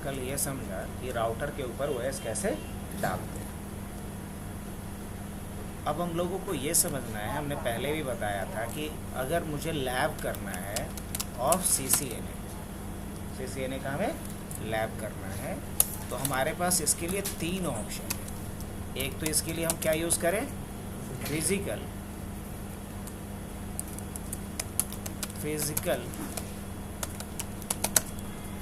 कल ये समझा कि राउटर के ऊपर ओएस कैसे डालते हैं। अब हम लोगों को ये समझना है, हमने पहले भी बताया था कि अगर मुझे लैब करना है ऑफ CCNA, CCNA का हमें लैब करना है, तो हमारे पास इसके लिए 3 ऑप्शन है। एक तो इसके लिए हम क्या यूज़ करें,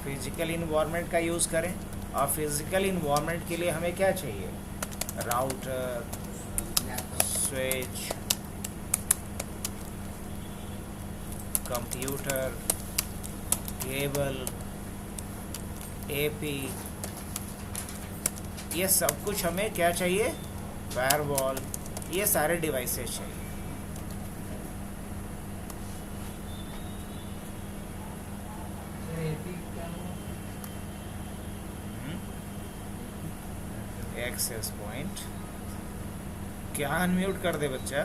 फिजिकल इन्वायरमेंट का यूज़ करें। और फिजिकल इन्वायरमेंट के लिए हमें क्या चाहिए, router, switch, computer, cable, AP, ये सब कुछ हमें क्या चाहिए, फायरवॉल, ये सारे डिवाइसेस चाहिए। एक्सेस पॉइंट, क्या अनम्यूट कर दे बच्चा,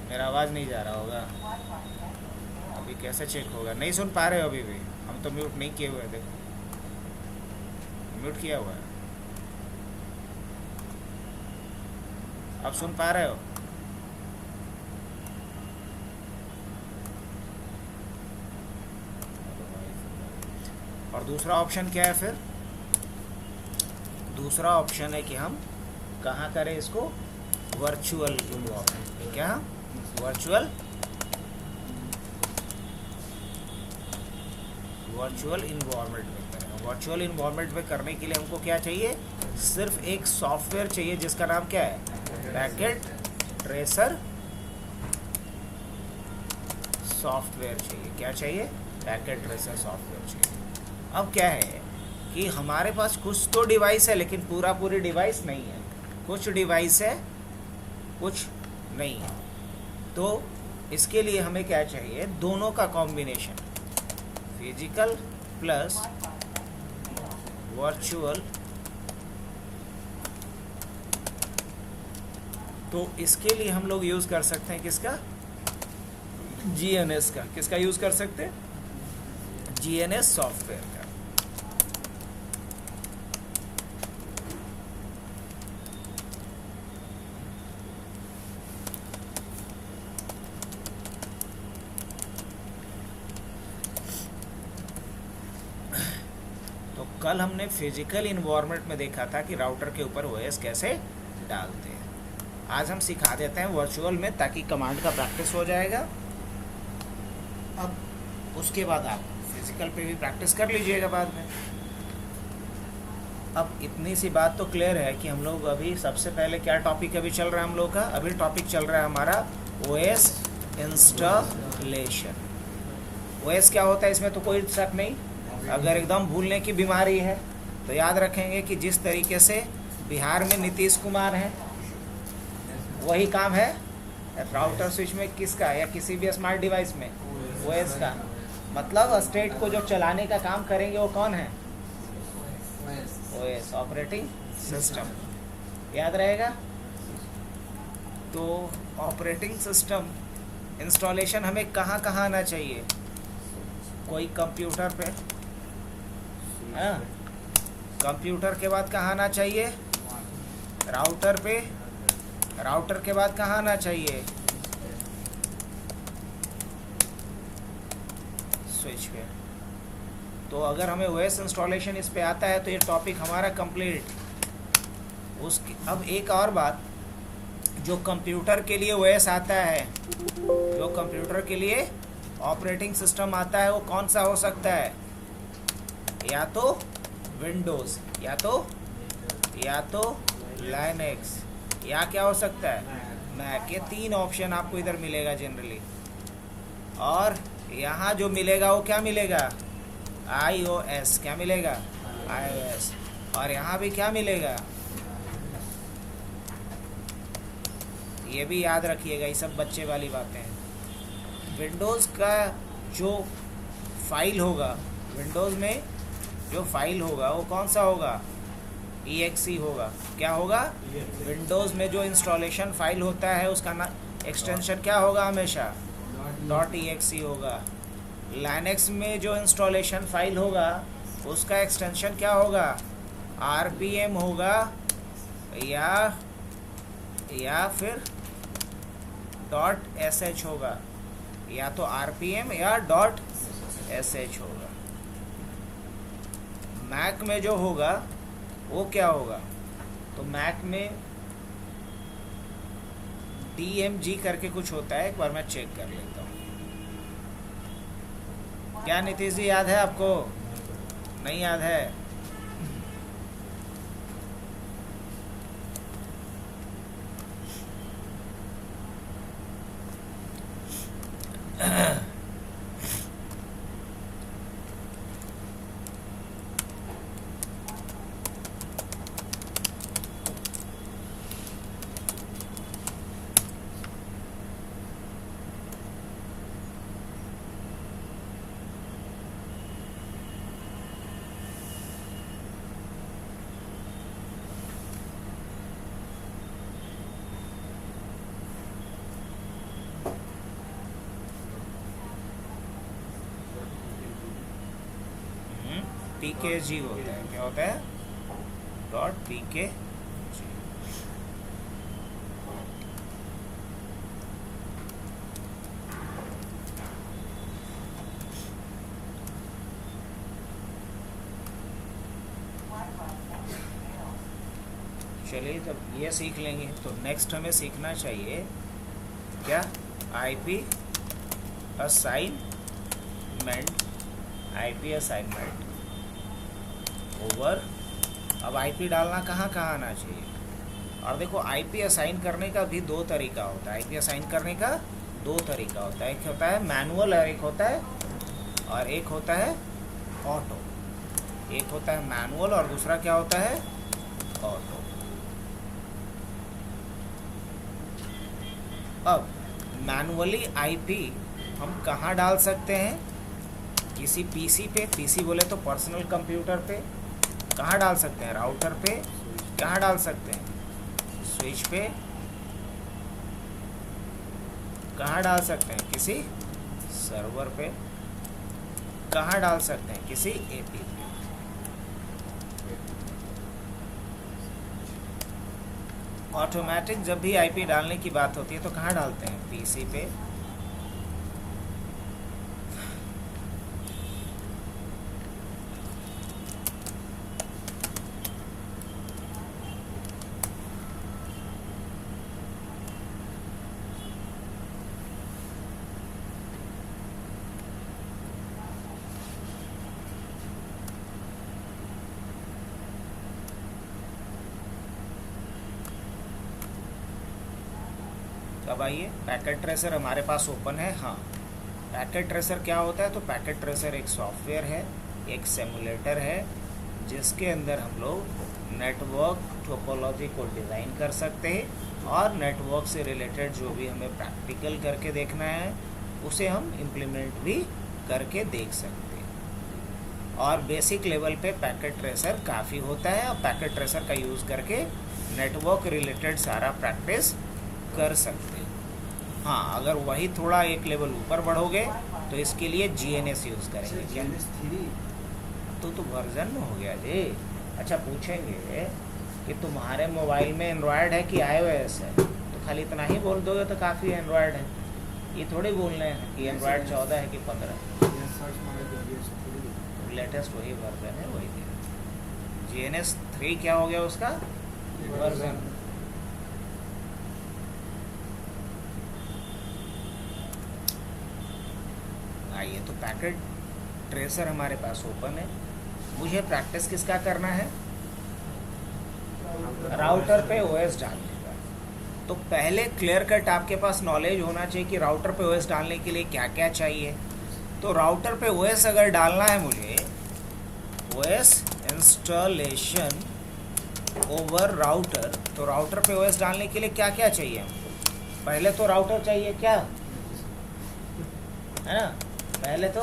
मेरा आवाज़ नहीं जा रहा होगा, अभी कैसे चेक होगा, नहीं सुन पा रहे हो अभी भी, हम तो म्यूट नहीं किए हुए, देखो म्यूट किया हुआ है, अब सुन पा रहे हो? और दूसरा ऑप्शन क्या है फिर, दूसरा ऑप्शन है कि हम कहाँ करें इसको, वर्चुअल इन्वायरमेंट। क्या वर्चुअल इन्वायरमेंट में करें। वर्चुअल इन्वायरमेंट में करने के लिए हमको क्या चाहिए, सिर्फ एक सॉफ्टवेयर चाहिए जिसका नाम क्या है, पैकेट ट्रेसर सॉफ्टवेयर चाहिए। क्या चाहिए, पैकेट ट्रेसर सॉफ्टवेयर चाहिए। अब क्या है कि हमारे पास कुछ तो डिवाइस है लेकिन पूरी डिवाइस नहीं है, कुछ डिवाइस है कुछ नहीं है, तो इसके लिए हमें क्या चाहिए, दोनों का कॉम्बिनेशन, फिजिकल प्लस वर्चुअल। तो इसके लिए हम लोग यूज़ कर सकते हैं किसका, GNS का। किसका यूज़ कर सकते हैं, GNS सॉफ्टवेयर का। तो कल हमने फिजिकल इन्वायरमेंट में देखा था कि राउटर के ऊपर OS कैसे डालते हैं। आज हम सिखा देते हैं वर्चुअल में, ताकि कमांड का प्रैक्टिस हो जाएगा। अब उसके बाद आप फिजिकल पे भी प्रैक्टिस कर लीजिएगा बाद में। अब इतनी सी बात तो क्लियर है कि हम लोग अभी सबसे पहले क्या टॉपिक अभी चल रहा है हम लोग का, अभी टॉपिक चल रहा है हमारा OS इंस्टॉलेशन। OS क्या होता है इसमें तो कोई शक नहीं। अगर एकदम भूलने की बीमारी है तो याद रखेंगे कि जिस तरीके से बिहार में नीतीश कुमार हैं, वही काम है राउटर स्विच में किसका, या किसी भी स्मार्ट डिवाइस में OS का। मतलब स्टेट को जो चलाने का काम करेंगे वो कौन है, OS, ऑपरेटिंग सिस्टम। याद रहेगा। तो ऑपरेटिंग सिस्टम इंस्टॉलेशन हमें कहाँ कहाँ आना चाहिए, कोई कंप्यूटर पे, हाँ, कंप्यूटर के बाद कहाँ आना चाहिए, राउटर पे, राउटर के बाद कहाँ आना चाहिए, स्विच पे। तो अगर हमें OS इंस्टॉलेशन इस पे आता है तो ये टॉपिक हमारा कंप्लीट। उसकी अब एक और बात, जो कंप्यूटर के लिए OS आता है, जो कंप्यूटर के लिए ऑपरेटिंग सिस्टम आता है, वो कौन सा हो सकता है, या तो विंडोज़, या तो लाइनक्स, या क्या हो सकता है, मैक। ये 3 ऑप्शन आपको इधर मिलेगा जनरली। और यहाँ जो मिलेगा वो क्या मिलेगा, iOS। क्या मिलेगा, iOS। और यहाँ भी क्या मिलेगा, ये भी याद रखिएगा, ये सब बच्चे वाली बातें हैं। विंडोज़ का जो फाइल होगा, विंडोज़ में जो फाइल होगा वो कौन सा होगा, exe होगा। क्या होगा, विंडोज़ में जो इंस्टॉलेशन फाइल होता है उसका ना एक्सटेंशन क्या होगा, हमेशा .exe होगा। लाइनेक्स में जो इंस्टॉलेशन फाइल होगा उसका एक्सटेंशन क्या होगा, RPM होगा या फिर .sh होगा, या तो RPM या .sh होगा। मैक में जो होगा वो क्या होगा, तो मैक में DMG करके कुछ होता है, एक बार मैं चेक कर लेता हूँ। क्या नीतीश जी याद है आपको? नहीं याद है? PKG होता है, क्या होता है, .pkg। चलिए तब ये सीख लेंगे, तो नेक्स्ट हमें सीखना चाहिए क्या, IP असाइनमेंट ओवर। अब IP डालना कहाँ कहाँ आना चाहिए, और देखो IP असाइन करने का भी दो तरीका होता है। IP असाइन करने का दो तरीका होता है, एक होता है मैनुअल और एक होता है ऑटो। एक होता है मैनुअल और दूसरा क्या होता है, ऑटो। अब मैनुअली IP हम कहाँ डाल सकते हैं, किसी PC पे, PC बोले तो पर्सनल कंप्यूटर पे। कहाँ डाल सकते हैं, राउटर पे। कहाँ डाल सकते हैं, स्विच पे। कहाँ डाल सकते हैं, किसी सर्वर पे। कहाँ डाल सकते हैं, किसी AP पे। ऑटोमेटिक जब भी IP डालने की बात होती है तो कहाँ डालते हैं, PC पे। अब आइए, पैकेट ट्रेसर हमारे पास ओपन है। हाँ, पैकेट ट्रेसर क्या होता है, तो पैकेट ट्रेसर एक सॉफ्टवेयर है, एक सिमुलेटर है, जिसके अंदर हम लोग नेटवर्क टोपोलॉजी को डिज़ाइन कर सकते हैं और नेटवर्क से रिलेटेड जो भी हमें प्रैक्टिकल करके देखना है उसे हम इम्प्लीमेंट भी करके देख सकते हैं। और बेसिक लेवल पे पैकेट ट्रेसर काफ़ी होता है, और पैकेट ट्रेसर का यूज़ करके नेटवर्क रिलेटेड सारा प्रैक्टिस कर सकते हैं। हाँ, अगर वही थोड़ा एक लेवल ऊपर बढ़ोगे तो इसके लिए GNS यूज़ करेंगे। क्या तो वर्जन हो गया जी। अच्छा, पूछेंगे कि तुम्हारे मोबाइल में एंड्रॉयड है कि iOS है, तो खाली इतना ही बोल दोगे तो काफ़ी एंड्रॉयड है। ये थोड़ी बोलना है कि एंड्रॉयड 14 है कि 15। लेटेस्ट वही वर्जन है, वही GNS 3 क्या हो गया उसका वर्जन। आइए, तो पैकेट ट्रेसर हमारे पास ओपन है। मुझे प्रैक्टिस किसका करना है, राउटर पे OS डालने का। तो पहले क्लियर कट आपके पास नॉलेज होना चाहिए कि राउटर पे OS डालने के लिए क्या क्या चाहिए। तो राउटर पे OS अगर डालना है मुझे, OS इंस्टॉलेशन ओवर राउटर, तो राउटर पे OS डालने के लिए क्या क्या चाहिए। पहले तो राउटर चाहिए, क्या है ना, पहले तो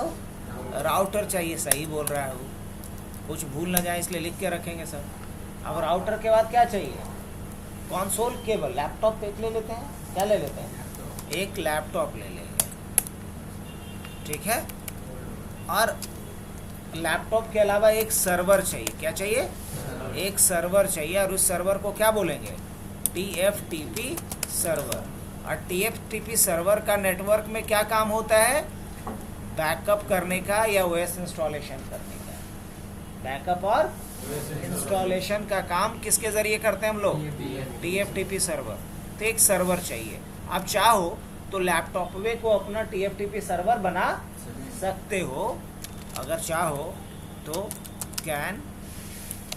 राउटर चाहिए। सही बोल रहा है वो, कुछ भूल ना जाए इसलिए लिख के रखेंगे सर। अब राउटर के बाद क्या चाहिए, कंसोल केबल। लैपटॉप पे एक ले लेते हैं, क्या ले लेते हैं, एक लैपटॉप ले लेंगे, ठीक है। और लैपटॉप के अलावा एक सर्वर चाहिए। क्या चाहिए? एक सर्वर चाहिए, और उस सर्वर को क्या बोलेंगे? TFTP server. और TFTP सर्वर का नेटवर्क में क्या काम होता है? बैकअप करने का या OS इंस्टॉलेशन करने का। बैकअप और इंस्टॉलेशन का काम किसके ज़रिए करते हैं हम लोग? TFTP server. तो एक सर्वर चाहिए। आप चाहो तो लैपटॉप में को अपना TFTP सर्वर बना सकते हो। अगर चाहो तो can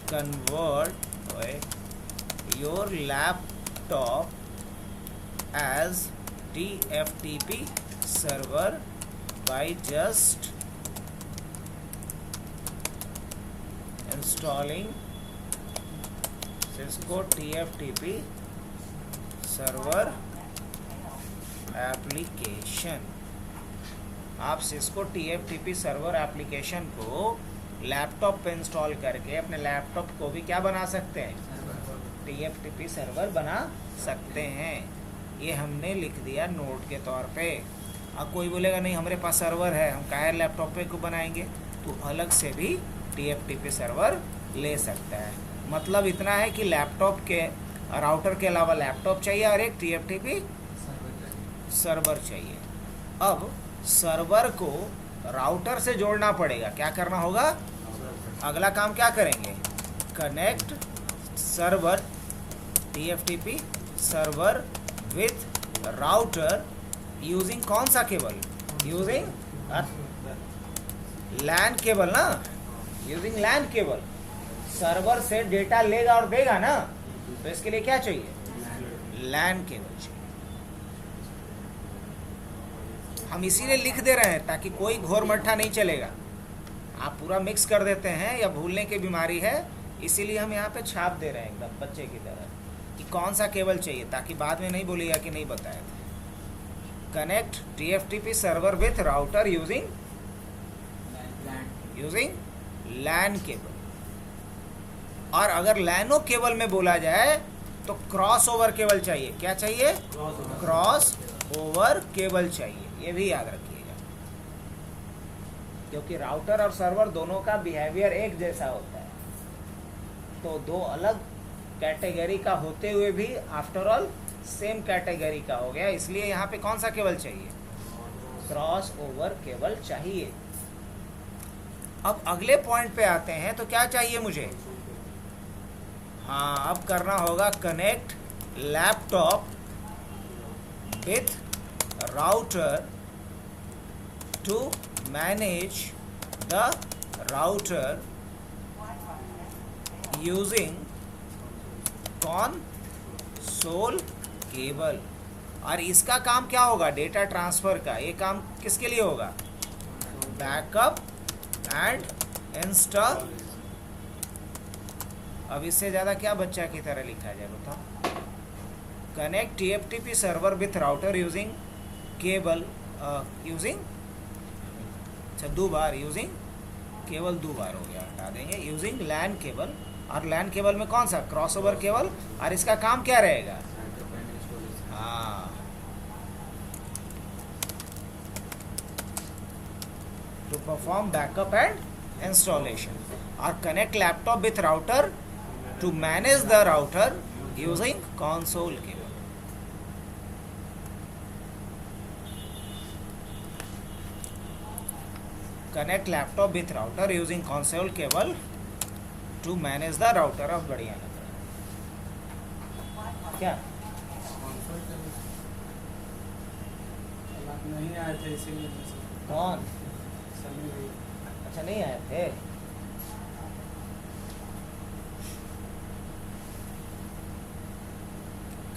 convert your laptop as TFTP server by just installing Cisco TFTP server application। आप Cisco TFTP सर्वर एप्लीकेशन को लैपटॉप पे इंस्टॉल करके अपने लैपटॉप को भी क्या बना सकते हैं? TFTP सर्वर बना सकते हैं। ये हमने लिख दिया नोट के तौर पे। अब कोई बोलेगा नहीं हमारे पास सर्वर है, हम काहे लैपटॉप पे को बनाएंगे? तो अलग से भी TFTP सर्वर ले सकता है। मतलब इतना है कि लैपटॉप के राउटर के अलावा लैपटॉप चाहिए और एक TFTP सर्वर चाहिए। अब सर्वर को राउटर से जोड़ना पड़ेगा। क्या करना होगा? अगला काम क्या करेंगे? Connect server TFTP server with router using कौन सा केबल? यूजिंग लैन केबल ना, यूजिंग लैन केबल। सर्वर से डेटा लेगा और देगा ना, तो इसके लिए क्या चाहिए? लैन केबल चाहिए। हम इसीलिए लिख दे रहे हैं ताकि कोई घोर मट्ठा नहीं चलेगा। आप पूरा मिक्स कर देते हैं या भूलने की बीमारी है, इसीलिए हम यहाँ पे छाप दे रहे हैं एकदम बच्चे की तरह कि कौन सा केबल चाहिए, ताकि बाद में नहीं बोलिएगा कि नहीं बताया था। Connect TFTP server with router using LAN cable. और अगर लैनो केबल में बोला जाए तो क्रॉस ओवर केबल चाहिए। क्या चाहिए? क्रॉस ओवर केबल चाहिए। ये भी याद रखिएगा, क्योंकि राउटर और सर्वर दोनों का बिहेवियर एक जैसा होता है। तो दो अलग कैटेगरी का होते हुए भी आफ्टर ऑल सेम कैटेगरी का हो गया। इसलिए यहाँ पे कौन सा केबल चाहिए? क्रॉस ओवर केबल चाहिए। अब अगले पॉइंट पे आते हैं, तो क्या चाहिए मुझे? हाँ, अब करना होगा connect laptop with router to manage the router using console cable. और इसका काम क्या होगा? डेटा ट्रांसफर का। ये काम किसके लिए होगा? Backup and install. अब इससे ज़्यादा क्या बच्चा की तरह लिखा जाए बताओ? Connect TFTP server with router using cable using, अच्छा दो बार यूजिंग केवल, दो बार हो गया, हटा देंगे। Using LAN cable. और लैन केबल में कौन सा? Crossover cable. और इसका काम क्या रहेगा? हाँ, to perform backup and installation. और connect laptop with router to manage the router using console cable. Connect laptop with router using console cable to manage the router. अब बढ़िया लग रहा है क्या? नहीं आए थे इसीलिए। कौन? अच्छा नहीं आए थे।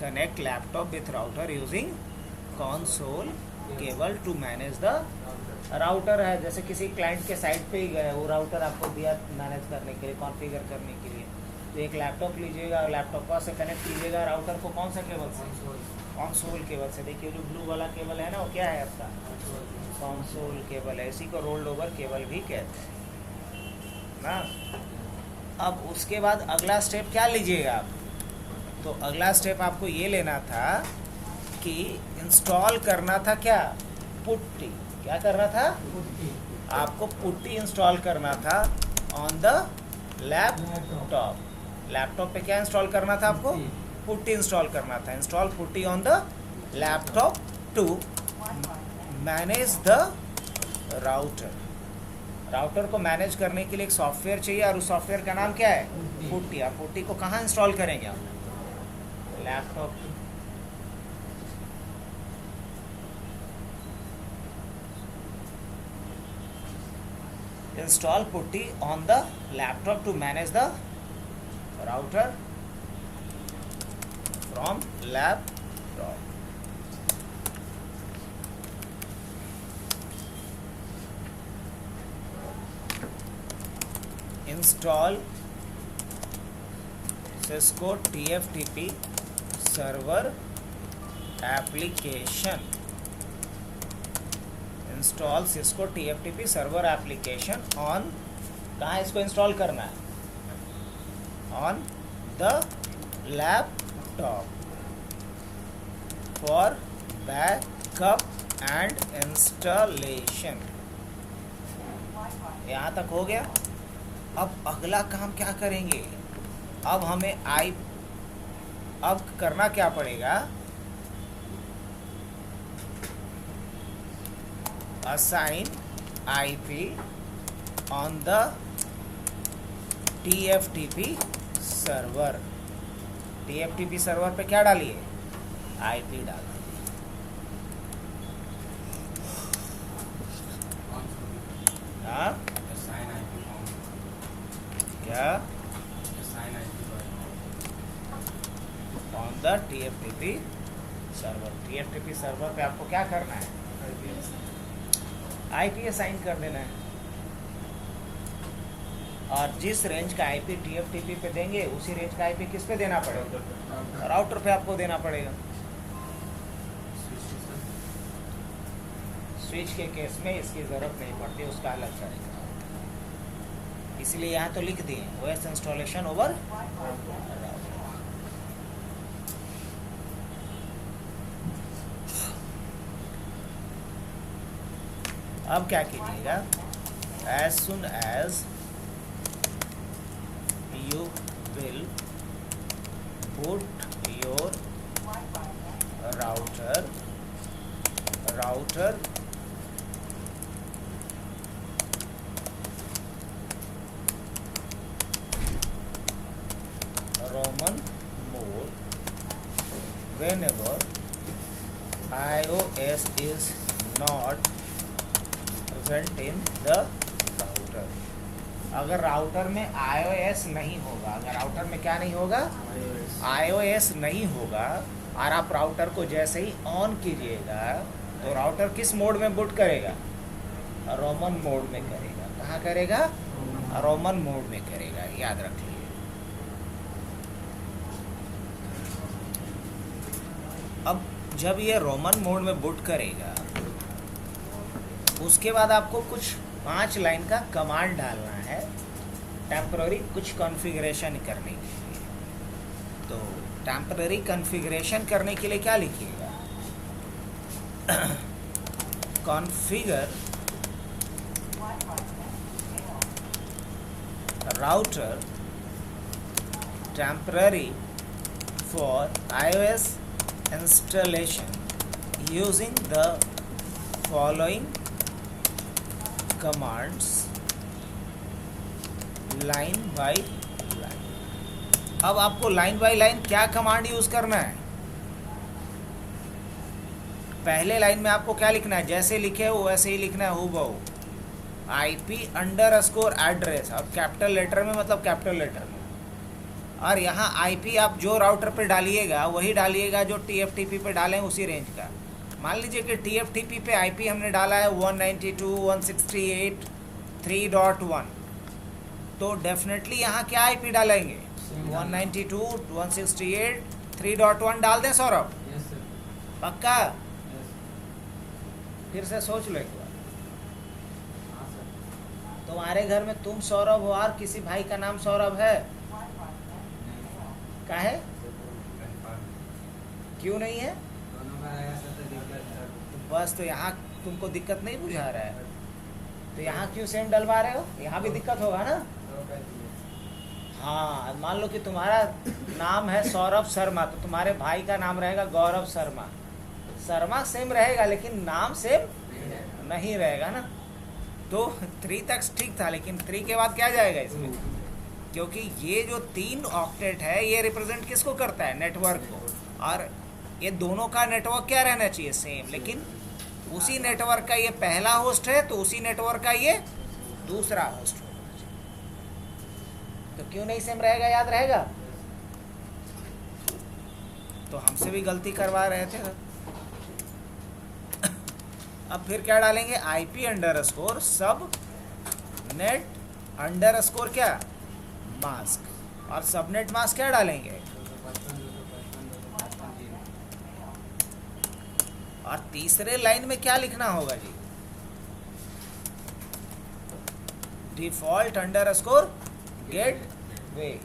Connect laptop with router using console cable to manage the router. है जैसे किसी क्लाइंट के साइट पे ही गए, वो राउटर आपको दिया मैनेज करने के लिए, कॉन्फ़िगर करने के लिए। तो एक लैपटॉप लीजिएगा और लैपटॉप से कनेक्ट कीजिएगा राउटर को। कौन सा केबल से? कंसोल केबल से। देखिए जो ब्लू वाला केबल है ना, वो क्या है आपका? कंसोल केबल है। इसी को रोल्ड ओवर केबल भी कहते हैं ना। अब उसके बाद अगला स्टेप क्या लीजिएगा आप? तो अगला स्टेप आपको ये लेना था कि इंस्टॉल करना था क्या? पुट्टी। क्या करना था? आपको पुट्टी इंस्टॉल करना था ऑन द लैपटॉप। लैपटॉप पे क्या इंस्टॉल करना था आपको? पुट्टी इंस्टॉल करना था। Install PuTTY on the laptop to manage the router. Router को मैनेज करने के लिए एक सॉफ्टवेयर चाहिए और उस सॉफ्टवेयर का नाम क्या है? पुट्टी। आप पुट्टी को कहाँ इंस्टॉल करेंगे आप? Laptop. Install putty on the laptop to manage the router from laptop. Install Cisco TFTP server application. Install Cisco TFTP server application on, कहाँ इसको इंस्टॉल करना है? On the laptop for backup and installation. यहाँ तक हो गया। अब अगला काम क्या करेंगे? अब हमें अब करना क्या पड़ेगा? assign IP on the TFTP server. TFTP server पे क्या डालिए? IP डालिए। हाँ क्या? On the TFTP server. TFTP server पे आपको क्या करना है? IP असाइन कर देना है। और जिस रेंज का IP TFTP पे देंगे उसी रेंज का IP किस पे देना पड़ेगा? राउटर पे आपको देना पड़ेगा। स्विच के केस में इसकी ज़रूरत नहीं पड़ती, उसका अलग करेगा। इसलिए यहाँ तो लिख दिए OS इंस्टॉलेशन ओवर। अब क्या कीजिएगा? as soon as you will put your router Roman mode whenever iOS is not present in the router। अगर राउटर में iOS नहीं होगा, अगर राउटर में क्या नहीं होगा? iOS नहीं होगा, और आप राउटर को जैसे ही ऑन कीजिएगा तो राउटर किस मोड में बूट करेगा? रोमन मोड में करेगा। कहाँ करेगा? रोमन मोड में करेगा, याद रखिए। अब जब ये रोमन मोड में बूट करेगा उसके बाद आपको कुछ 5 लाइन का कमांड डालना है टेम्पररी कुछ कॉन्फ़िगरेशन करने के लिए। तो टेम्पररी कॉन्फ़िगरेशन करने के लिए क्या लिखिएगा? Configure router temporary for iOS installation using the following commands line by line. अब आपको लाइन बाय लाइन क्या कमांड यूज करना है? पहले लाइन में आपको क्या लिखना है? जैसे लिखे हो वैसे ही लिखना है हूबहू। IP_एड्रेस और कैपिटल लेटर में, मतलब कैपिटल लेटर में। और यहाँ IP आप जो राउटर पे डालिएगा वही डालिएगा जो TFTP पे डालें उसी रेंज का। मान लीजिए कि TFTP पे IP हमने डाला है 192.168.3.1, तो डेफिनेटली यहाँ क्या IP डालेंगे? 192.168.3.1 डाल दें सौरभ? पक्का? फिर से सोच लो एक बार। तुम्हारे घर में तुम सौरभ हो और किसी भाई का नाम सौरभ है? क्या है? क्यों नहीं है? बस तो यहाँ तुमको दिक्कत नहीं बुझा रहा है। तो यहाँ क्यों सेम डलवा रहे हो? यहाँ भी दिक्कत होगा ना। हाँ, मान लो कि तुम्हारा नाम है सौरभ शर्मा, तो तुम्हारे भाई का नाम रहेगा गौरव शर्मा। शर्मा सेम रहेगा लेकिन नाम सेम नहीं रहेगा ना। तो 3 तक ठीक था, लेकिन 3 के बाद क्या जाएगा इसमें? क्योंकि ये जो 3 ऑक्टेट है ये रिप्रेजेंट किसको करता है? नेटवर्क को। और ये दोनों का नेटवर्क क्या रहना चाहिए? सेम। लेकिन उसी नेटवर्क का ये पहला होस्ट है तो उसी नेटवर्क का ये दूसरा होस्ट होना चाहिए। तो क्यों नहीं सेम रहेगा? याद रहेगा? तो हमसे भी गलती करवा रहे थे। अब फिर क्या डालेंगे? IP underscore subnet underscore क्या? मास्क। और सबनेट मास्क क्या डालेंगे? और तीसरे लाइन में क्या लिखना होगा जी? Default underscore gateway.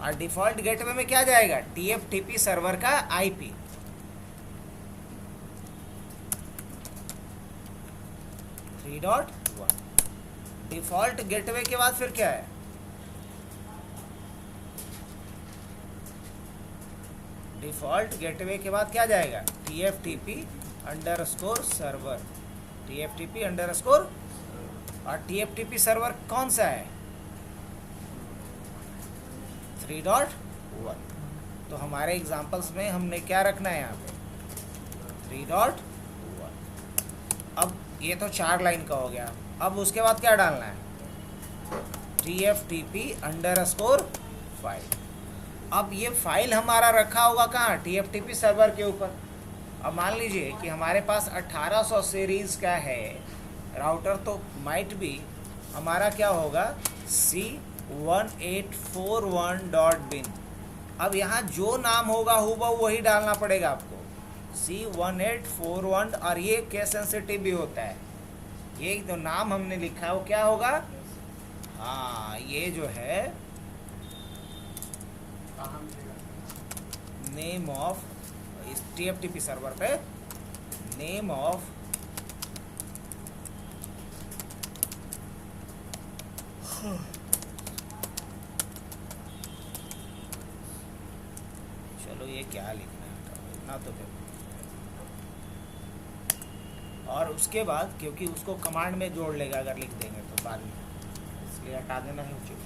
और डिफॉल्ट गेटवे में क्या जाएगा? TFTP सर्वर का IP। डिफॉल्ट गेटवे के बाद फिर क्या है? डिफॉल्ट गेटवे के बाद क्या जाएगा? TFTP underscore server. TFTP underscore. और TFTP सर्वर कौन सा है? 3.1। तो हमारे एग्जांपल्स में हमने क्या रखना है यहाँ पे? 3.1। अब ये तो 4 लाइन का हो गया। अब उसके बाद क्या डालना है? TFTP underscore file. अब ये फाइल हमारा रखा होगा कहाँ? TFTP सर्वर के ऊपर। अब मान लीजिए कि हमारे पास 1800 सीरीज का है राउटर, तो माइट भी हमारा क्या होगा? C1841.bin। अब यहाँ जो नाम होगा हुबहू वही डालना पड़ेगा आपको, C1841। और ये केस सेंसिटिव भी होता है। ये जो नाम हमने लिखा है वो क्या होगा? हाँ, ये जो है नेम ऑफ, इस TFTP सर्वर पे नेम ऑफ चलो ये क्या लिखना है ना, तो फिर और उसके बाद क्योंकि उसको कमांड में जोड़ लेगा अगर लिख देंगे तो बाद में, इसलिए हटा देना है उचित।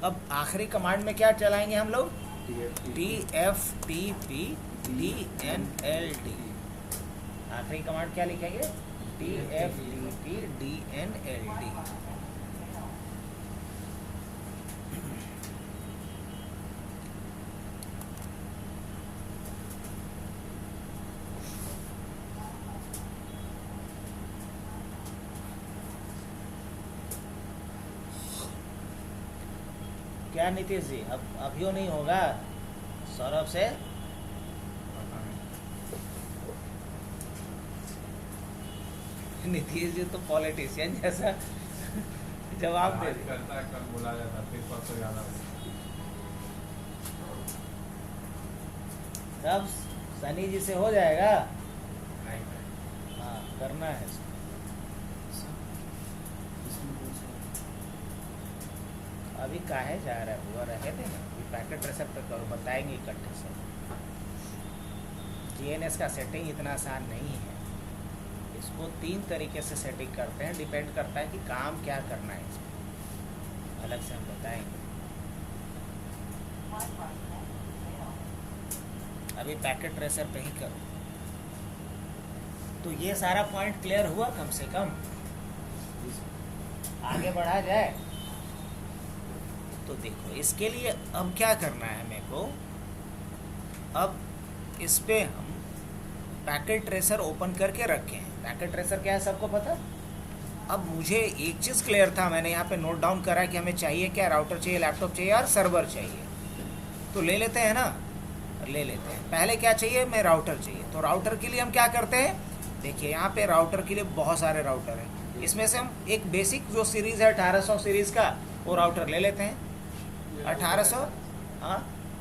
अब आखिरी कमांड में क्या चलाएंगे हम लोग? TFTP DNLD। आखिरी कमांड क्या लिखेंगे? TFTP DNLD। क्या नीतीश जी? अब अभियो नहीं होगा सौरभ से? नीतीश जी तो पॉलिटिशियन जैसा जवाब दे रहे। तब सनी जी से हो जाएगा। हाँ, करना है इसको। अभी काहे जा रहा है? हुआ रहे थे ना, पैकेट ट्रेसर पे करो, बताएंगे इकट्ठे से। DNS का सेटिंग इतना आसान नहीं है। इसको 3 तरीके से सेटिंग करते हैं, डिपेंड करता है कि काम क्या करना है। इसमें अलग से हम बताएंगे। अभी पैकेट ट्रेसर पे ही करो। तो ये सारा पॉइंट क्लियर हुआ कम से कम? आगे बढ़ा जाए तो देखो, इसके लिए अब क्या करना है मेरे को? अब इस पे हम पैकेट ट्रेसर ओपन करके रखे हैं। पैकेट ट्रेसर क्या है सबको पता? अब मुझे एक चीज़ क्लियर था, मैंने यहाँ पे नोट डाउन करा कि हमें चाहिए क्या? राउटर चाहिए, लैपटॉप चाहिए और सर्वर चाहिए। तो ले लेते हैं ना, ले लेते हैं। पहले क्या चाहिए? मैं राउटर चाहिए। तो राउटर के लिए हम क्या करते हैं? देखिए यहाँ पे राउटर के लिए बहुत सारे राउटर हैं। इसमें से हम एक बेसिक जो सीरीज़ है 1800 सीरीज़ का, वो राउटर ले लेते हैं। 1800। हाँ,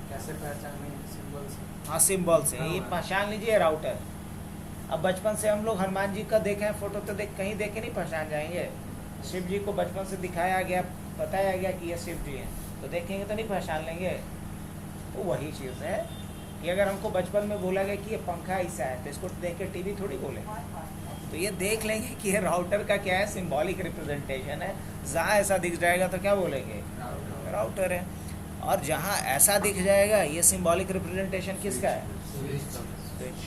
कैसे पहचानें? सिंबल से। हाँ, सिंबल से ये पहचान लीजिए राउटर। अब बचपन से हम लोग हनुमान जी का देखे हैं फोटो, तो कहीं देख के नहीं पहचान जाएंगे। शिव जी को बचपन से दिखाया गया, बताया गया कि ये शिव जी हैं, तो देखेंगे तो नहीं पहचान लेंगे। तो वही चीज़ है कि अगर हमको बचपन में बोला गया कि ये पंखा ऐसा है, तो इसको देख के टीवी थोड़ी बोले, तो ये देख लेंगे कि ये राउटर का क्या है, सिंबॉलिक रिप्रेजेंटेशन है। जहाँ ऐसा दिख जाएगा तो क्या बोलेंगे, राउटर है। और जहाँ ऐसा दिख जाएगा, ये सिंबॉलिक रिप्रेजेंटेशन किसका है, स्विच।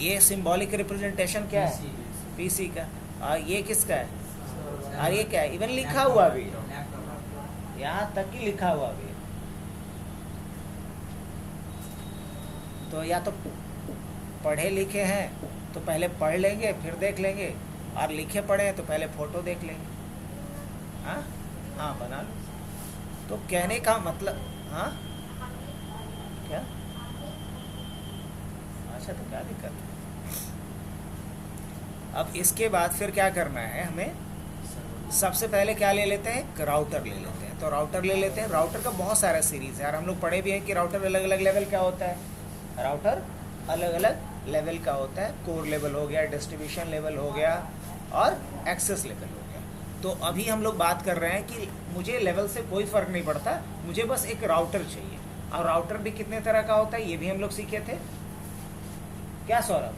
ये सिंबॉलिक रिप्रेजेंटेशन क्या है, पीसी का। और ये किसका है, और ये क्या है, इवन लिखा हुआ भी, यहाँ तक कि लिखा हुआ भी। तो या तो पढ़े लिखे हैं तो पहले पढ़ लेंगे फिर देख लेंगे, और लिखे पढ़े हैं तो पहले फोटो देख लेंगे। हाँ हाँ, बना लो। तो कहने का मतलब, हाँ क्या, अच्छा तो क्या दिक्कत है। अब इसके बाद फिर क्या करना है हमें, सबसे पहले क्या ले लेते हैं, एक राउटर ले लेते हैं। तो राउटर ले लेते हैं। राउटर का बहुत सारा सीरीज़ है, और हम लोग पढ़े भी हैं कि राउटर अलग अलग लेवल क्या होता है। राउटर अलग अलग लेवल का होता है, कोर लेवल हो गया, डिस्ट्रीब्यूशन लेवल हो गया, और एक्सेस लेवल हो गया। तो अभी हम लोग बात कर रहे हैं कि मुझे लेवल से कोई फ़र्क नहीं पड़ता, मुझे बस एक राउटर चाहिए। और राउटर भी कितने तरह का होता है ये भी हम लोग सीखे थे। क्या सौरभ,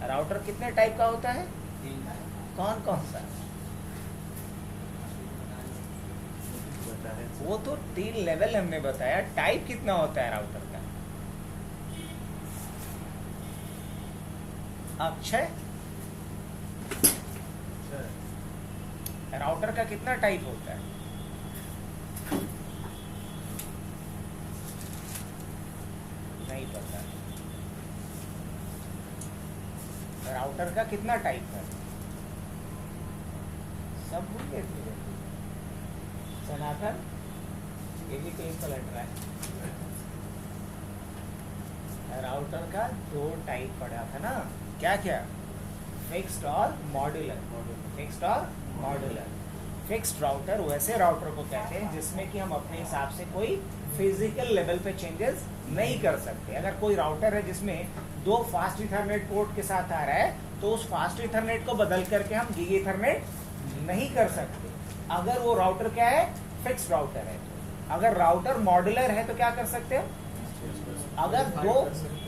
राउटर कितने टाइप का होता है, कौन कौन सा, वो तो 3 लेवल हमने बताया। टाइप कितना होता है राउटर का, अक्षय, राउटर का कितना टाइप होता है, नहीं पता। राउटर का कितना टाइप है, सब भूल गए थे। सनातन, ये भी कहीं पलट रहा है। राउटर का 2 टाइप पढ़ा था ना, क्या क्या, फिक्स्ड और मॉड्यूलर। फिक्स्ड और मॉड्यूलर। फिक्स्ड राउटर वैसे राउटर को कहते हैं जिसमें कि हम अपने हिसाब से कोई फिजिकल लेवल पे चेंजेस नहीं कर सकते। अगर कोई राउटर है जिसमें 2 फास्ट इथरनेट पोर्ट के साथ आ रहा है, तो उस फास्ट इथरनेट को बदल करके हम गीगा इथरनेट नहीं कर सकते, अगर वो राउटर क्या है, फिक्स्ड राउटर है। अगर राउटर मॉड्यूलर है तो क्या कर सकते हैं, अगर 2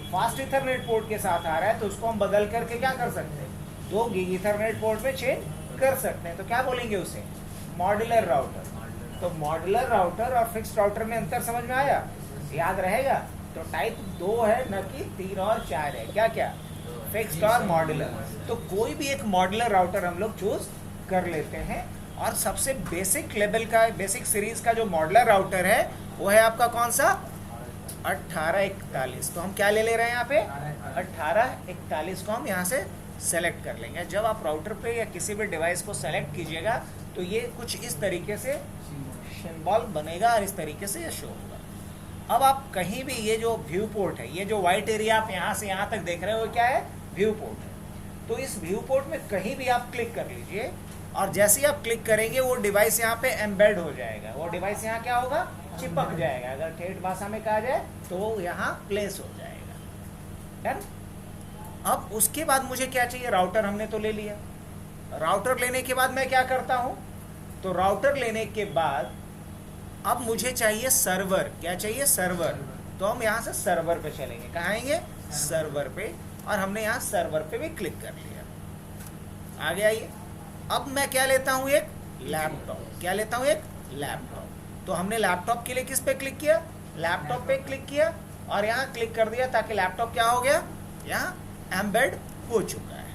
फास्ट इथरनेट पोर्ट के साथ आ रहा है तो उसको हम बदल करके क्या कर सकते हैं, 2 गीगा इथरनेट पोर्ट में चेंज कर सकते हैं। तो क्या बोलेंगे उसे, मॉड्यूलर राउटर। तो मॉड्यूलर राउटर और फिक्स्ड राउटर में अंतर समझ में आया, याद रहेगा। तो टाइप 2 है, न कि 3 और 4 है। क्या क्या, फिक्स्ड और मॉड्यूलर। तो कोई भी एक मॉड्यूलर राउटर हम लोग चूज कर लेते हैं। और सबसे बेसिक लेवल का, बेसिक सीरीज का जो मॉड्यूलर राउटर है वो है आपका कौन सा, 1841। तो हम क्या ले ले रहे हैं यहाँ पे, 1841 को हम यहाँ से सेलेक्ट कर लेंगे। जब आप राउटर पे या किसी भी डिवाइस को सेलेक्ट कीजिएगा तो ये कुछ इस तरीके से सिंबल बनेगा और इस तरीके से ये शो होगा। अब आप कहीं भी, ये जो व्यू पोर्ट है, ये जो व्हाइट एरिया आप यहाँ से यहाँ तक देख रहे हो, वो क्या है, व्यू पोर्ट है। तो इस व्यू पोर्ट में कहीं भी आप क्लिक कर लीजिए, और जैसे ही आप क्लिक करेंगे वो डिवाइस यहाँ पे एम्बेड हो जाएगा। वो डिवाइस यहाँ क्या होगा, चिपक जाएगा। अगर ठेठ भाषा में कहा जाए तो वो यहाँ प्लेस हो जाएगा। डन। अब उसके बाद मुझे क्या चाहिए, राउटर हमने तो ले लिया। राउटर लेने के बाद मैं क्या करता हूँ, तो राउटर लेने के बाद अब मुझे चाहिए सर्वर। क्या चाहिए, सर्वर। तो हम यहाँ से सर्वर पे चलेंगे। कहाँ आएंगे, सर्वर पे। और हमने यहाँ सर्वर पे भी क्लिक कर लिया। आगे आइए। अब मैं क्या लेता हूँ, एक लैपटॉप। क्या लेता हूँ, एक लैपटॉप। तो हमने लैपटॉप के लिए किस पे क्लिक किया, लैपटॉप पे क्लिक किया और यहाँ क्लिक कर दिया, ताकि लैपटॉप क्या हो गया, यहाँ एम्बेड हो चुका है।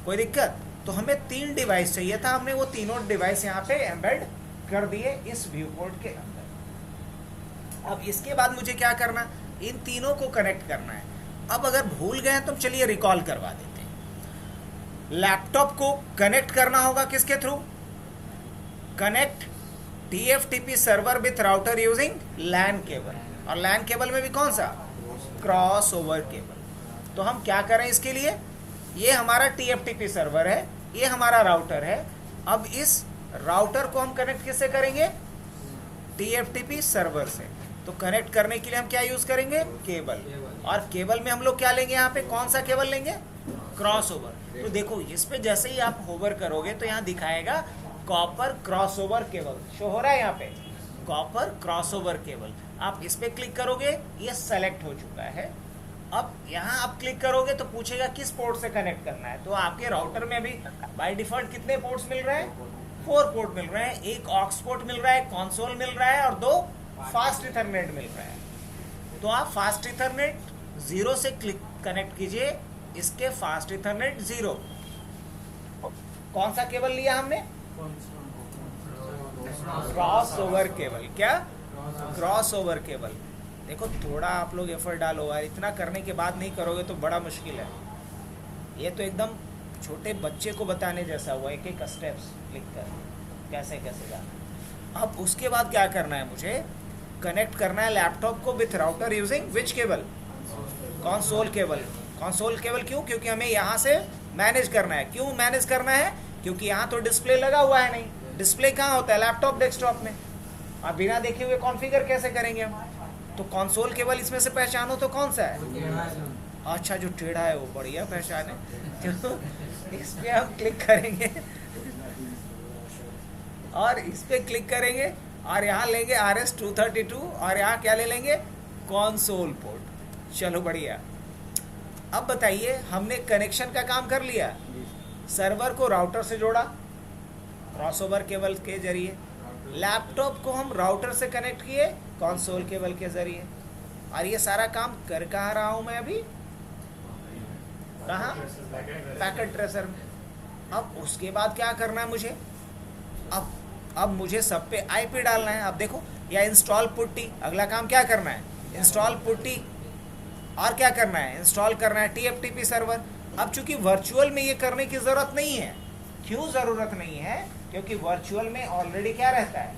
कोई दिक्कत। तो हमें 3 डिवाइस चाहिए था, हमने वो तीनों डिवाइस यहाँ पे एम्बेड कर दिए इस व्यू पोर्ट के अंदर। अब इसके बाद मुझे क्या करना, इन तीनों को कनेक्ट करना है। अब अगर भूल गए तो चलिए रिकॉल करवा देते हैं। लैपटॉप को कनेक्ट करना होगा किसके थ्रू, connect TFTP server with router using LAN cable. और लैन केबल में भी कौन सा, क्रॉस ओवर केबल। तो हम क्या करें इसके लिए, ये हमारा TFTP सर्वर है, ये हमारा राउटर है। अब इस राउटर को हम कनेक्ट किससे करेंगे, TFTP सर्वर से। तो कनेक्ट करने के लिए हम क्या यूज करेंगे? केबल। और केबल में हम लोग क्या लेंगे? यहाँ पे कौन सा केबल लेंगे? Cross over. तो देखो इस पे जैसे ही आप होवर करोगे तो यहाँ दिखाएगा copper cross over cable, show हो रहा है यहाँ पे कॉपर क्रॉस ओवर केबल। आप इस पे क्लिक करोगे, ये सेलेक्ट हो चुका है। अब यहाँ आप क्लिक करोगे तो पूछेगा किस पोर्ट से कनेक्ट करना है। तो आपके राउटर में अभी बाय डिफॉल्ट कितने पोर्ट्स मिल रहे हैं? 4 पोर्ट मिल रहे हैं। एक ऑक्स पोर्ट मिल रहा है, कंसोल मिल रहा है और 2 फास्ट इथरनेट मिल रहा है। तो आप फास्ट इथरनेट 0 से क्लिक कनेक्ट कीजिए, इसके फास्ट इथरनेट 0। कौन सा केबल लिया हमने? Cross over cable. क्या? Cross over cable. देखो थोड़ा आप लोग एफर्ट डालो यार, इतना करने के बाद नहीं करोगे तो बड़ा मुश्किल है। ये तो एकदम छोटे बच्चे को बताने जैसा हुआ, एक एक स्टेप्स लिख कर कैसे कैसे जाना। अब उसके बाद क्या करना है? मुझे कनेक्ट करना है लैपटॉप को with router using which cable? Console cable. Console cable क्यों? क्योंकि हमें यहाँ से मैनेज करना है। क्यों मैनेज करना है? क्योंकि यहाँ तो डिस्प्ले लगा हुआ है नहीं। डिस्प्ले कहाँ होता है? लैपटॉप डेस्कटॉप में। अब बिना देखे हुए कॉन्फ़िगर कैसे करेंगे हम? तो कंसोल केबल इसमें से पहचानो तो कौन सा है? अच्छा, जो टेढ़ा है वो बढ़िया पहचाने। तो इस पे हम क्लिक करेंगे और इस पे क्लिक करेंगे और यहाँ लेंगे RS-232 और यहाँ क्या ले लेंगे? Console port. चलो बढ़िया। अब बताइए, हमने कनेक्शन का काम कर लिया, सर्वर को राउटर से जोड़ा क्रॉसओवर केबल के जरिए, लैपटॉप को हम राउटर से कनेक्ट किए कंसोल केबल के जरिए, और ये सारा काम कर कहाँ रहा हूँ मैं अभी? कहाँ? पैकेट ट्रेसर में। अब उसके बाद क्या करना है मुझे? अब मुझे सब पे आईपी डालना है। अब देखो या इंस्टॉल पुट्टी, अगला काम क्या करना है? Install putty. और क्या करना है? इंस्टॉल करना है TFTP सर्वर। अब चूंकि वर्चुअल में ये करने की ज़रूरत नहीं है। क्यों ज़रूरत नहीं है? क्योंकि वर्चुअल में ऑलरेडी क्या रहता है?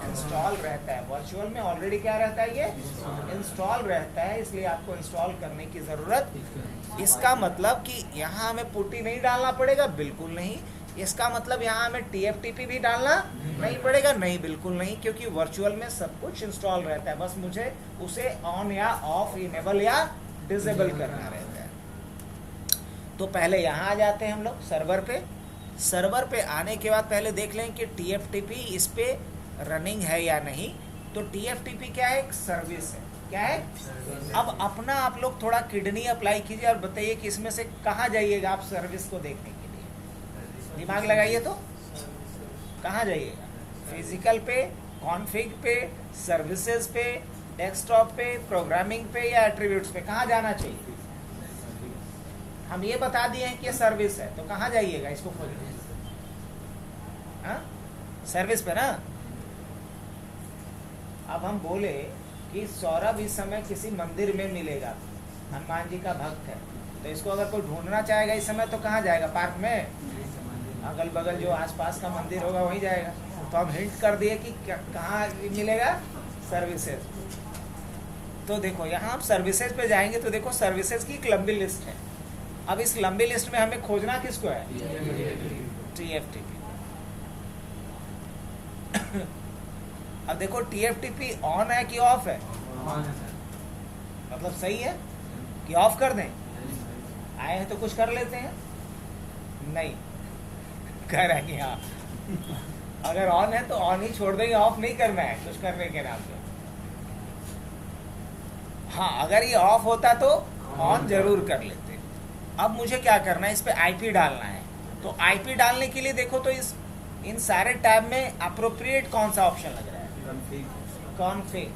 इंस्टॉल रहता है। वर्चुअल में ऑलरेडी क्या रहता है? ये इंस्टॉल रहता है, इसलिए आपको इंस्टॉल करने की ज़रूरत। इसका मतलब कि यहाँ हमें पुट्टी नहीं डालना पड़ेगा? बिल्कुल नहीं। इसका मतलब यहाँ हमें TFTP भी डालना नहीं पड़ेगा? नहीं, बिल्कुल नहीं, क्योंकि वर्चुअल में सब कुछ इंस्टॉल रहता है। बस मुझे उसे ऑन या ऑफ, इनेबल या डिसेबल करना रहता है। तो पहले यहाँ आ जाते हैं हम लोग सर्वर पे। सर्वर पे आने के बाद पहले देख लें कि TFTP इस पे रनिंग है या नहीं। तो TFTP क्या है? एक सर्विस है। क्या है? अब अपना आप लोग थोड़ा किडनी अप्लाई कीजिए और बताइए कि इसमें से कहाँ जाइएगा आप सर्विस को देखने के लिए? दिमाग लगाइए तो कहाँ जाइएगा? फिजिकल पे, कॉन्फ़िग पे, सर्विसेज पे, डेस्कटॉप पे, प्रोग्रामिंग पे या एट्रीब्यूट्स पे? कहाँ जाना चाहिए? हम ये बता दिए हैं कि ये सर्विस है, तो कहाँ जाइएगा इसको खोजने? हाँ, सर्विस पे ना। अब हम बोले कि सौरभ इस समय किसी मंदिर में मिलेगा, हनुमान जी का भक्त है, तो इसको अगर कोई ढूंढना चाहेगा इस समय तो कहाँ जाएगा? पार्क में? अगल बगल जो आसपास का मंदिर होगा वहीं जाएगा। तो हम हिंट कर दिए कि कहाँ मिलेगा? सर्विसेज। तो देखो यहाँ आप सर्विसेज पे जाएंगे तो देखो सर्विसेज की एक लंबी लिस्ट है। अब इस लंबी लिस्ट में हमें खोजना किसको है? TFTP। अब देखो TFTP ऑन है कि ऑफ है? मतलब सही है कि ऑफ कर दें? आए हैं तो कुछ कर लेते हैं? नहीं कर रहे हैं। हाँ, अगर ऑन है तो ऑन ही छोड़ देंगे, ऑफ नहीं करना है कुछ करने के नाम पे। हाँ, अगर ये ऑफ होता तो ऑन जरूर कर लेते। अब मुझे क्या करना है? इस पे आईपी डालना है। तो आईपी डालने के लिए देखो तो इन सारे टैब में अप्रोप्रिएट कौन सा ऑप्शन लग रहा है? कॉन्फ़िग।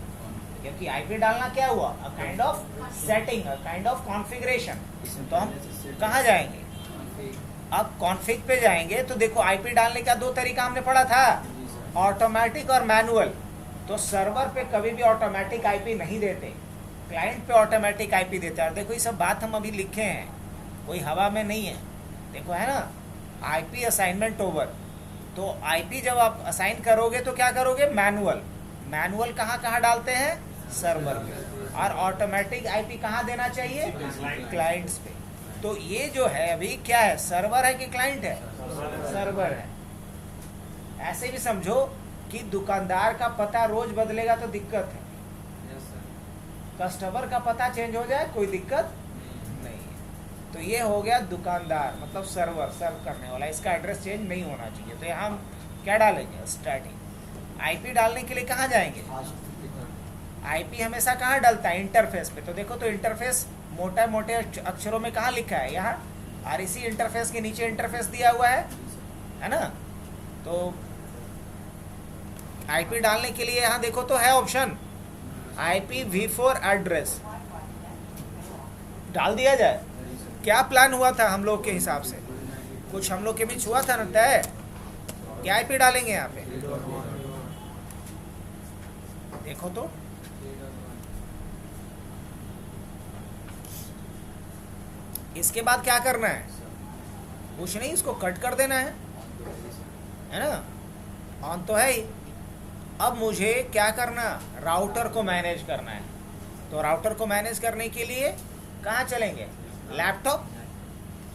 क्योंकि आईपी डालना क्या हुआ? A kind of setting, a kind of configuration. तो हम कहाँ जाएंगे? अब कॉन्फ़िग पे जाएंगे तो देखो आईपी डालने का 2 तरीका हमने पढ़ा था, ऑटोमेटिक और मैनुअल। तो सर्वर पे कभी भी ऑटोमेटिक आईपी नहीं देते, क्लाइंट पे ऑटोमेटिक आईपी देते हैं। और देखो ये सब बात हम अभी लिखे हैं, कोई हवा में नहीं है। देखो है ना, आईपी असाइनमेंट ओवर। तो आईपी जब आप असाइन करोगे तो क्या करोगे? मैनुअल। मैनुअल कहाँ कहाँ डालते हैं? सर्वर पे। और ऑटोमेटिक आईपी कहाँ देना चाहिए? क्लाइंट्स पे। तो ये जो है अभी क्या है? सर्वर है कि क्लाइंट है? सर्वर है। ऐसे भी समझो कि दुकानदार का पता रोज बदलेगा तो दिक्कत है। कस्टमर का पता चेंज हो जाए कोई दिक्कत नहीं है। तो ये हो गया दुकानदार, मतलब सर्वर, सर्व करने वाला, इसका एड्रेस चेंज नहीं होना चाहिए। तो यहाँ हम क्या डालेंगे? स्टार्टिंग। आईपी डालने के लिए कहाँ जाएंगे? आईपी हमेशा कहाँ डलता है? इंटरफेस पे। तो देखो, तो इंटरफेस मोटा मोटे अक्षरों में कहाँ लिखा है? यहाँ। और इसी इंटरफेस के नीचे इंटरफेस दिया हुआ है ना। तो आईपी डालने के लिए यहाँ देखो तो है ऑप्शन, IPv4 एड्रेस डाल दिया जाए। क्या प्लान हुआ था हम लोग के हिसाब से? कुछ हम लोग के बीच हुआ था ना तय, क्या आईपी डालेंगे यहाँ पे? देखो तो इसके बाद क्या करना है? कुछ नहीं, इसको कट कर देना है ना। ऑन तो है ही। अब मुझे क्या करना? राउटर को मैनेज करना है। तो राउटर को मैनेज करने के लिए कहाँ चलेंगे? लैपटॉप।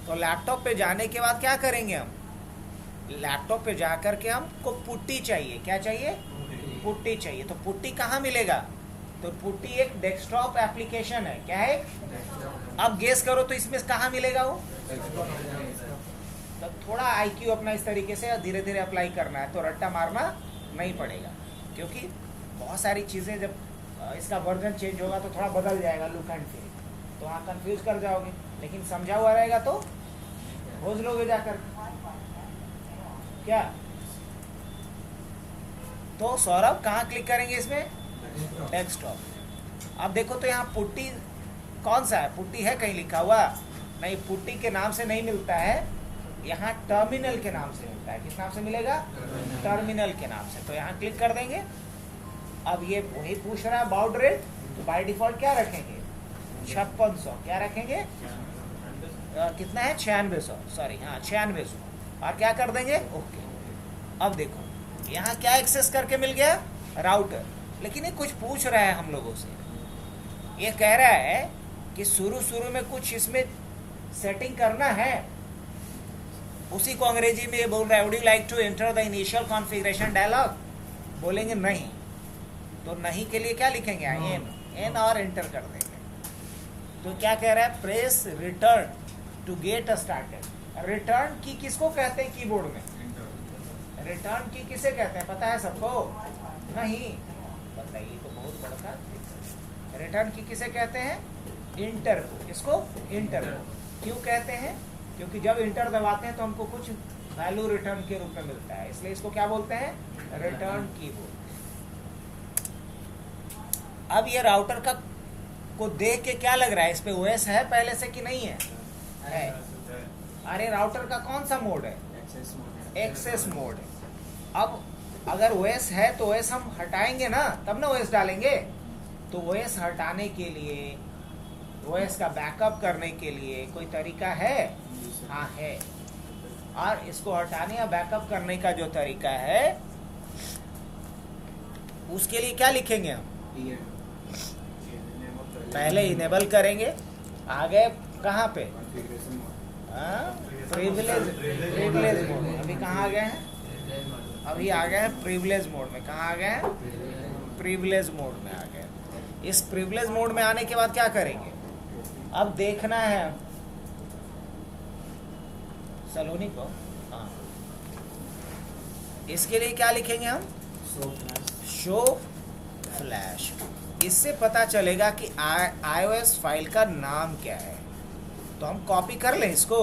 तो लैपटॉप पे जाने के बाद क्या करेंगे हम? लैपटॉप पे जा कर के हमको पुट्टी चाहिए। क्या चाहिए? पुट्टी चाहिए। तो पुट्टी कहाँ मिलेगा? तो पुट्टी एक डेस्कटॉप एप्लीकेशन है। क्या है? अब गेस करो तो इसमें कहाँ मिलेगा वो? तो थोड़ा आईक्यू अपना इस तरीके से धीरे धीरे अप्लाई करना है, तो रट्टा मारना नहीं पड़ेगा, क्योंकि बहुत सारी चीज़ें जब इसका वर्जन चेंज होगा तो थोड़ा बदल जाएगा लुक एंड फील, तो वहाँ कंफ्यूज कर जाओगे। लेकिन समझा हुआ रहेगा तो खोज लोगे जाकर। क्या? तो सौरभ कहाँ क्लिक करेंगे इसमें? डेस्कटॉप। अब देखो तो यहाँ पुट्टी कौन सा है? पुट्टी है कहीं लिखा हुआ? नहीं, पुट्टी के नाम से नहीं मिलता है, यहाँ टर्मिनल के नाम से मिलता है। किस नाम से मिलेगा? टर्मिनल के नाम से। तो यहाँ क्लिक कर देंगे। अब ये वही पूछ रहा है बाउड रेट, तो बाय डिफॉल्ट क्या रखेंगे? 5600। क्या रखेंगे? कितना है? 9600, सॉरी, हाँ 9600। और क्या कर देंगे? ओके। अब देखो यहाँ क्या एक्सेस करके मिल गया? राउटर। लेकिन ये कुछ पूछ रहा है हम लोगों से। ये कह रहा है कि शुरू में कुछ इसमें सेटिंग करना है। उसी को अंग्रेजी में ये बोल रहा है, would you like to enter the initial configuration dialog? बोलेंगे नहीं। तो नहीं के लिए क्या लिखेंगे? एन और एंटर कर देंगे। तो क्या कह रहा है? Press return to get started. Return key किसको कहते हैं कीबोर्ड में? रिटर्न की किसे कहते हैं पता है सबको? नहीं बताइए, तो बहुत बड़ा। रिटर्न की किसे कहते हैं? इंटर को। किसको? इंटर को। क्यों कहते हैं? क्योंकि जब इंटर दबाते हैं तो हमको कुछ वैल्यू रिटर्न के रूप में मिलता है, इसलिए इसको क्या बोलते हैं? Return keyboard. अब ये राउटर का को देख के क्या लग रहा है? इस पे ओएस है पहले से कि नहीं है? है। अरे राउटर का कौन सा मोड है? एक्सेस मोड है। अब अगर ओएस है तो ओएस हम हटाएंगे ना, तब ना ओएस डालेंगे। तो ओएस हटाने के लिए, ओएस का बैकअप करने के लिए कोई तरीका है? हाँ है। और इसको हटाने या बैकअप करने का जो तरीका है, उसके लिए क्या लिखेंगे हम? पहले इनेबल करेंगे, आगे कहाँ पे? प्रिविलेज मोड में। अभी कहाँ आ गए हैं? अभी आ गए हैं प्रिविलेज मोड में। कहाँ आ गए हैं? प्रिविलेज मोड में आ गए। इस प्रिविलेज मोड में आने के बाद क्या करेंगे? अब देखना है सलोनी को। हाँ, इसके लिए क्या लिखेंगे हम? Show flash. इससे पता चलेगा कि iOS फाइल का नाम क्या है। तो हम कॉपी कर लें इसको।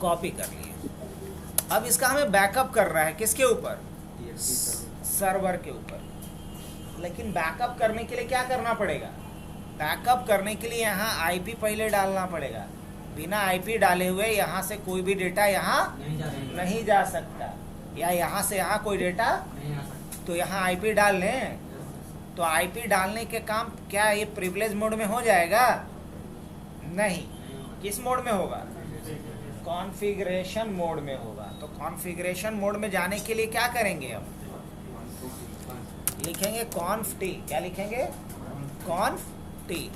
कॉपी कर लिए। अब इसका हमें बैकअप करना है किसके ऊपर? सर्वर के ऊपर। लेकिन बैकअप करने के लिए क्या करना पड़ेगा? बैकअप करने के लिए यहाँ आईपी पहले डालना पड़ेगा। बिना आईपी डाले हुए यहाँ से कोई भी डेटा यहाँ नहीं जा सकता, या यहाँ से यहाँ कोई डेटा। तो यहाँ आईपी डाल लें। तो आईपी डालने के काम क्या ये प्रिविलेज मोड में हो जाएगा? नहीं। किस मोड में होगा? कॉन्फ़िगरेशन मोड में होगा। तो कॉन्फ़िगरेशन मोड में जाने के लिए क्या करेंगे? हम लिखेंगे कॉन्फ टी। क्या लिखेंगे? कॉन्फ टी।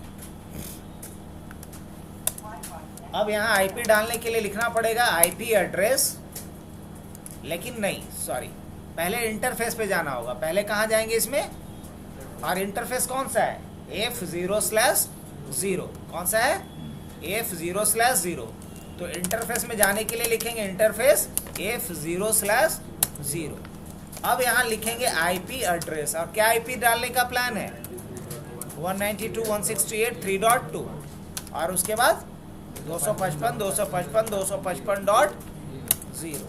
अब यहाँ आईपी डालने के लिए लिखना पड़ेगा आईपी एड्रेस, लेकिन नहीं, सॉरी, पहले इंटरफेस पे जाना होगा। पहले कहाँ जाएंगे? इसमें और इंटरफेस कौन सा है? F0/0। कौन सा है? F0/0। तो इंटरफेस में जाने के लिए लिखेंगे इंटरफेस F0/0। अब यहाँ लिखेंगे आईपी एड्रेस, और क्या आईपी डालने का प्लान है? 192.168.3.2, और उसके बाद 255.255.255.0,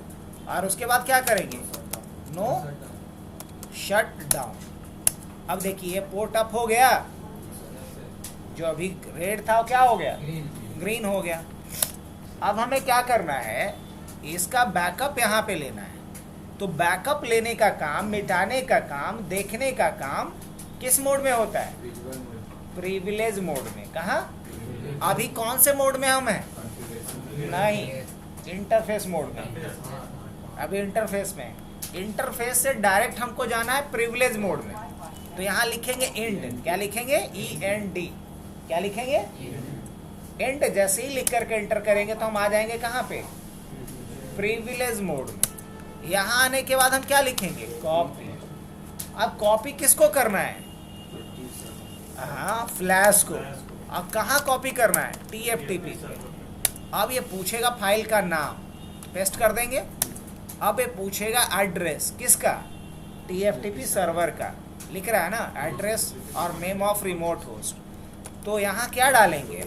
और उसके बाद क्या करेंगे? No shut down. अब देखिए पोर्ट अप हो गया, जो अभी रेड था वो क्या हो गया? ग्रीन हो गया। अब हमें क्या करना है? इसका बैकअप यहाँ पे लेना है। तो बैकअप लेने का काम, मिटाने का काम, देखने का काम किस मोड में होता है? प्रिविलेज मोड में। कहाँ? अभी कौन से मोड में हम हैं? नहीं, इंटरफेस मोड में। अभी इंटरफेस में, इंटरफेस से डायरेक्ट हमको जाना है प्रिविलेज मोड में। तो यहाँ लिखेंगे इंड। क्या लिखेंगे? END। क्या लिखेंगे? इंड। जैसे ही लिख करके एंटर करेंगे तो हम आ जाएंगे कहाँ पे? प्रिविलेज मोड में। यहाँ आने के बाद हम क्या लिखेंगे? कॉपी। अब कॉपी किसको करना है? हाँ, फ्लैश को। अब कहाँ कॉपी करना है? TFTP पे। अब ये पूछेगा फाइल का नाम, पेस्ट कर देंगे। अब ये पूछेगा एड्रेस, किसका? TFTP सर्वर का। लिख रहा है ना एड्रेस और नेम ऑफ रिमोट होस्ट। तो यहाँ क्या डालेंगे?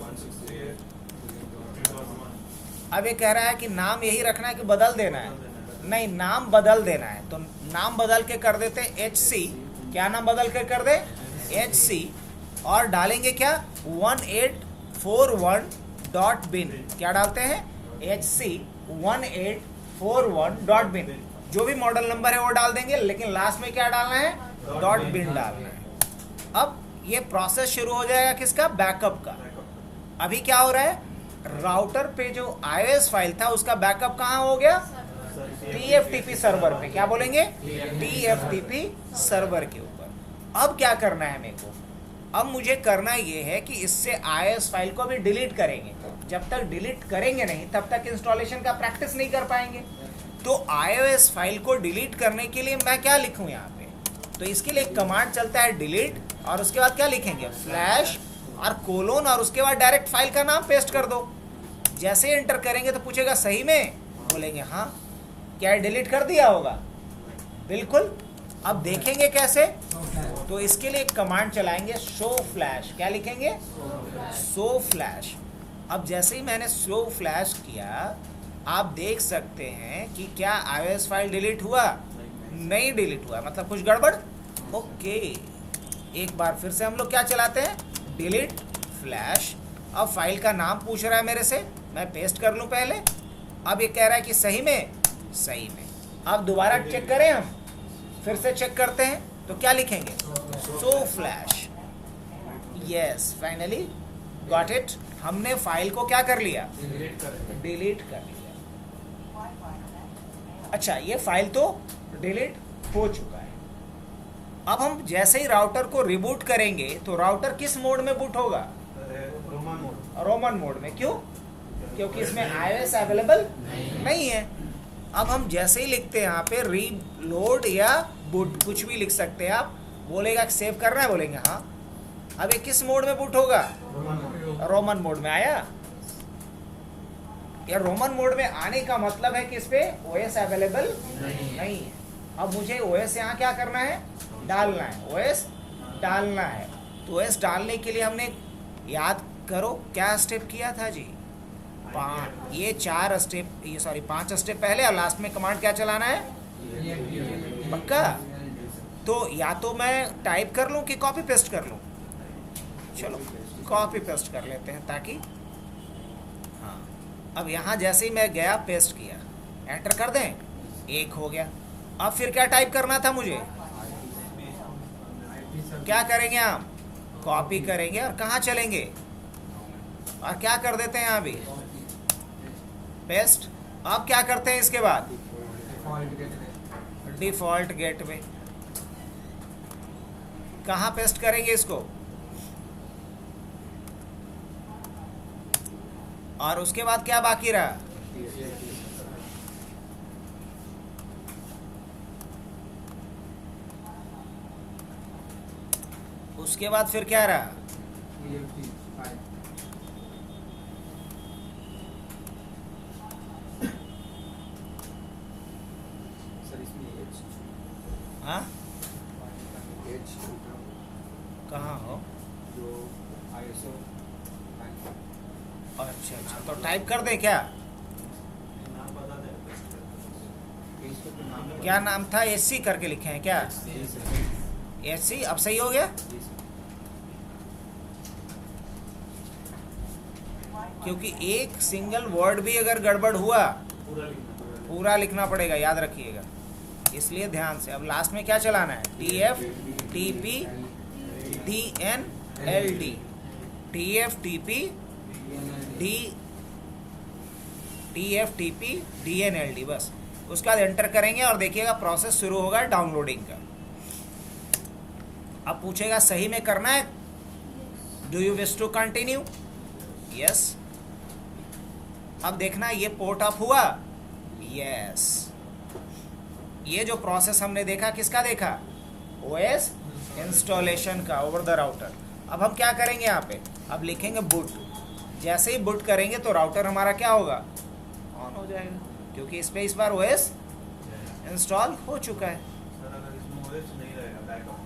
अब ये कह रहा है कि नाम यही रखना है कि बदल देना है? नहीं, नाम बदल देना है। तो नाम बदल के कर देते HC। क्या नाम बदल के कर दे? HC। और डालेंगे क्या? 1841.bin। क्या डालते हैं? HC 1841.bin। जो भी मॉडल नंबर है वो डाल देंगे, लेकिन लास्ट में क्या डालना है? .bin डालना है। अब ये प्रोसेस शुरू हो जाएगा किसका? बैकअप का। अभी क्या हो रहा है? राउटर पे जो iOS फाइल था उसका बैकअप कहाँ हो गया? TFTP सर्वर पे। क्या बोलेंगे? TFTP सर्वर के ऊपर। अब क्या करना है मेरे को? अब मुझे करना ये है कि इससे iOS फाइल को भी डिलीट करेंगे। जब तक डिलीट करेंगे नहीं तब तक इंस्टॉलेशन का प्रैक्टिस नहीं कर पाएंगे। तो iOS फाइल को डिलीट करने के लिए मैं क्या लिखूं यहाँ पे? तो इसके लिए कमांड चलता है डिलीट, और उसके बाद क्या लिखेंगे? फ्लैश और कोलोन, और उसके बाद डायरेक्ट फाइल का नाम पेस्ट कर दो। जैसे एंटर करेंगे तो पूछेगा सही में? बोलेंगे हाँ। क्या डिलीट कर दिया होगा? बिल्कुल। अब देखेंगे कैसे? तो इसके लिए एक कमांड चलाएंगे शो फ्लैश। क्या लिखेंगे? Show flash. अब जैसे ही मैंने शो फ्लैश किया, आप देख सकते हैं कि क्या iOS फाइल डिलीट हुआ? नहीं डिलीट हुआ, मतलब कुछ गड़बड़। ओके, एक बार फिर से हम लोग क्या चलाते हैं? Delete flash. अब फाइल का नाम पूछ रहा है मेरे से, मैं पेस्ट कर लूँ पहले। अब ये कह रहा है कि सही में? सही में। अब दोबारा चेक करें, हम फिर से चेक करते हैं। तो क्या लिखेंगे? Show flash. Yes, finally got it. हमने फाइल को क्या कर लिया? डिलीट कर लिया। अच्छा, ये फाइल तो डिलीट हो चुका है। अब हम जैसे ही राउटर को रिबूट करेंगे तो राउटर किस मोड में बूट होगा? रोमन मोड में। क्यों? क्योंकि इसमें iOS अवेलेबल नहीं है। अब हम जैसे ही लिखते हैं यहाँ पे रीलोड या बूट, कुछ भी लिख सकते हैं आप। बोलेगा सेव करना है, बोलेंगे हाँ। अब ये किस मोड में बूट होगा? रोमन मोड में आया। या रोमन मोड में आने का मतलब है कि इस पे OS अवेलेबल नहीं है। अब मुझे OS यहाँ क्या करना है? डालना है। OS डालना है। तो OS डालने के लिए हमने, याद करो क्या स्टेप किया था जी? ये 4 स्टेप, ये सॉरी 5 स्टेप पहले, और लास्ट में कमांड क्या चलाना है? पक्का? तो या तो मैं टाइप कर लूँ कि कॉपी पेस्ट कर लूँ? चलो कॉपी पेस्ट कर लेते हैं ताकि, हाँ। अब यहाँ जैसे ही मैं गया पेस्ट किया, एंटर कर दें, 1 हो गया। अब फिर क्या टाइप करना था मुझे? क्या करेंगे आप? कॉपी करेंगे और कहाँ चलेंगे? और क्या कर देते हैं यहाँ भी? पेस्ट। अब क्या करते हैं इसके बाद? Default gateway. कहाँ पेस्ट करेंगे इसको? और उसके बाद क्या बाकी रहा? उसके बाद फिर क्या रहा? हाँ, कहाँ हो? अच्छा अच्छा, तो टाइप कर दे क्या? क्या नाम था? एससी करके लिखे हैं क्या? एससी। अब सही हो गया? क्योंकि एक सिंगल वर्ड भी अगर गड़बड़ हुआ पूरा लिखना पड़ेगा, याद रखिएगा, इसलिए ध्यान से। अब लास्ट में क्या चलाना है? TF TP DNLD, TF TP DNLD, बस। उसके बाद एंटर करेंगे और देखिएगा प्रोसेस शुरू होगा डाउनलोडिंग का। अब पूछेगा सही में करना है, do you wish to continue? Yes. अब देखना ये पोर्ट अप हुआ, यस। ये जो प्रोसेस हमने देखा, किसका देखा? OS इंस्टॉलेशन का ओवर द राउटर। अब हम क्या करेंगे यहाँ पे? अब लिखेंगे बूट। जैसे ही बूट करेंगे तो राउटर हमारा क्या होगा? ऑन हो जाएगा, क्योंकि इस पे इस बार OS इंस्टॉल हो चुका है। सर अगर इसमें OS नहीं रहेगा, बैकअप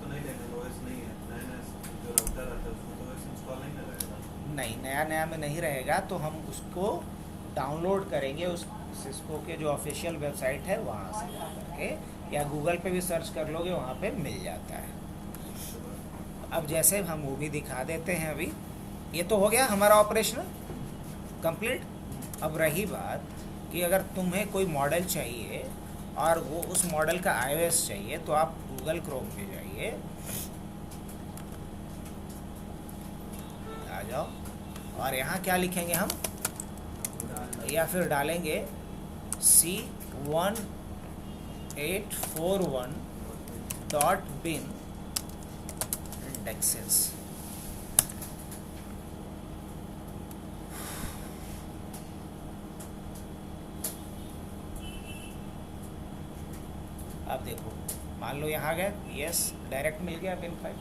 तो नहीं लेंगे, OS नहीं है, नया जो राउटर आता है उसमें तो OS इंस्टॉल नहीं रहेगा। नहीं, नया में नहीं रहेगा, तो हम उसको डाउनलोड करेंगे उस सिस्को के जो ऑफिशियल वेबसाइट है वहाँ से करके, या गूगल पे भी सर्च कर लोगे, वहाँ पे मिल जाता है। अब जैसे हम वो भी दिखा देते हैं। अभी ये तो हो गया हमारा ऑपरेशन कंप्लीट। अब रही बात कि अगर तुम्हें कोई मॉडल चाहिए और वो उस मॉडल का iOS चाहिए, तो आप गूगल क्रोम पे जाइए, आ जाओ, और यहाँ क्या लिखेंगे हम, या फिर डालेंगे c1841.bin indexes। अब देखो, मान लो यहाँ गए, यस, डायरेक्ट मिल गया बिन फाइल,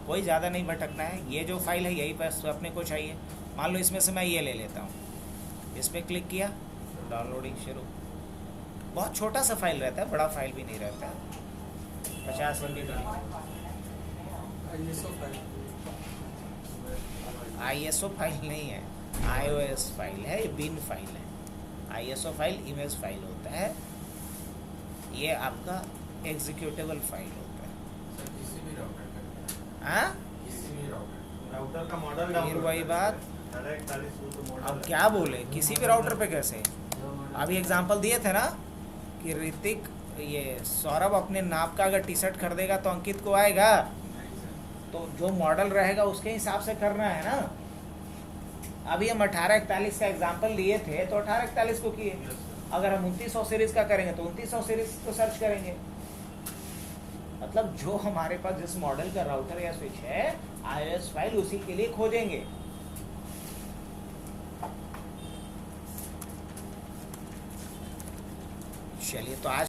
कोई ज़्यादा नहीं भटकना है। ये जो फाइल है यही बस अपने को चाहिए। मान लो इसमें से मैं ये ले लेता हूँ, इस पर क्लिक किया, डाउनलोडिंग शुरू। बहुत छोटा सा फाइल रहता है, बड़ा फाइल भी नहीं रहता है, 50 MB का। ISO फाइल नहीं है, iOS फाइल है, ये बिन फाइल है। ISO फाइल इमेज फाइल होता है, ये आपका एग्जीक्यूटेबल फाइल होता है। हाँ, राउटर का मॉडल फिर वही बात। अब क्या बोले, किसी भी राउटर पे कैसे? अभी एग्जांपल दिए थे ना कि ऋतिक, ये सौरभ अपने नाप का अगर टी-शर्ट खरीदेगा तो अंकित को आएगा, तो जो मॉडल रहेगा उसके हिसाब से करना है ना। अभी हम 1841 का एग्जांपल लिए थे, तो 1841 को किए। अगर हम 2900 सीरीज का करेंगे तो 2900 सीरीज को सर्च करेंगे। मतलब जो हमारे पास जिस मॉडल का राउटर या स्विच है, iOS फाइल उसी के लिए खोजेंगे। चलिए, तो आज